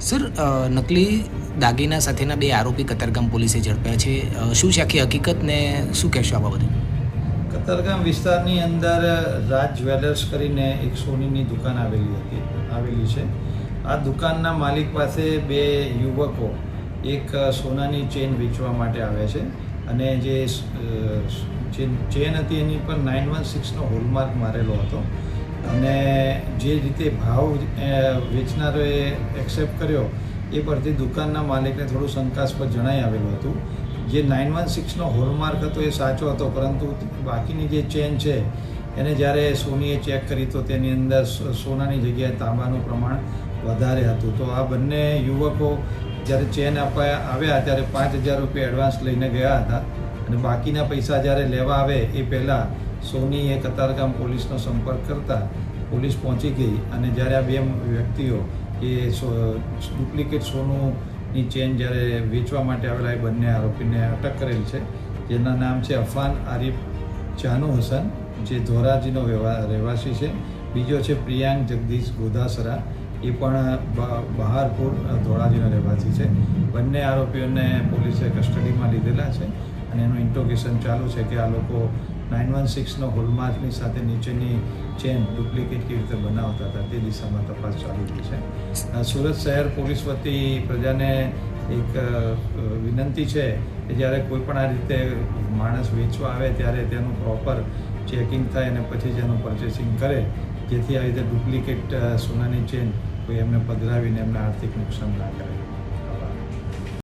Sir, નકલી દાગીના સાથેના 2 આરોપી કતારગામ પોલીસે ઝડપ્યા છે. શું છે આખી હકીકત ને શું કહેશો આ બાબતે? કતારગામ વિસ્તારની અંદર રાજ જ્વેલર્સ કરીને એક સોનીની દુકાન આવેલી છે. આ દુકાનના માલિક પાસે 2 યુવકો એક સોનાની ચેન વેચવા માટે આવ્યા છે અને જે ચેન હતી એની પર 916નો હોલમાર્ક મારેલો હતો અને જે રીતે ભાવ વેચનારોએ એક્સેપ્ટ કર્યો એ પરથી દુકાનના માલિકને થોડું શંકાસ્પદ જણાઈ આવેલું હતું. જે 916નો હોલમાર્ક હતો એ સાચો હતો, પરંતુ બાકીની જે ચેન છે એને જ્યારે સોનીએ ચેક કરી તો તેની અંદર સોનાની જગ્યાએ તાંબાનું પ્રમાણ વધારે હતું. તો આ બંને યુવકો જ્યારે ચેન આવ્યા ત્યારે 5000 રૂપિયા એડવાન્સ લઈને ગયા હતા અને બાકીના પૈસા જ્યારે લેવા આવે એ પહેલાં સોનીએ કતારગામ પોલીસનો સંપર્ક કરતા પોલીસ પહોંચી ગઈ અને જ્યારે આ 2 વ્યક્તિઓ એ ડુપ્લિકેટ સોનુની ચેન જ્યારે વેચવા માટે આવેલા એ બંને આરોપીને અટક કરેલ છે, જેના નામ છે અફાન આરિફ જાનુ હસન, જે ધોરાજીનો રહેવાસી છે. બીજો છે પ્રિયાંક જગદીશ ગોધાસરા, એ પણ બહારપુર ધોરાજીનો રહેવાસી છે. બંને આરોપીઓને પોલીસે કસ્ટડીમાં લીધેલા છે અને એનું ઇન્ટ્રોગેશન ચાલુ છે કે આ લોકો 916નો હોલમાર્કની સાથે નીચેની ચેન ડુપ્લિકેટ કેવી રીતે બનાવતા હતા તે દિશામાં તપાસ ચાલુ થઈ છે. સુરત શહેર પોલીસ વતી પ્રજાને એક વિનંતી છે કે જ્યારે કોઈ પણ આ રીતે માણસ વેચવા આવે ત્યારે તેનું પ્રોપર ચેકિંગ થાય અને પછી જ એનું પરચેસિંગ કરે, જેથી આ રીતે ડુપ્લિકેટ સોનાની ચેન કોઈ એમને પધરાવીને એમને આર્થિક નુકસાન ના કરે.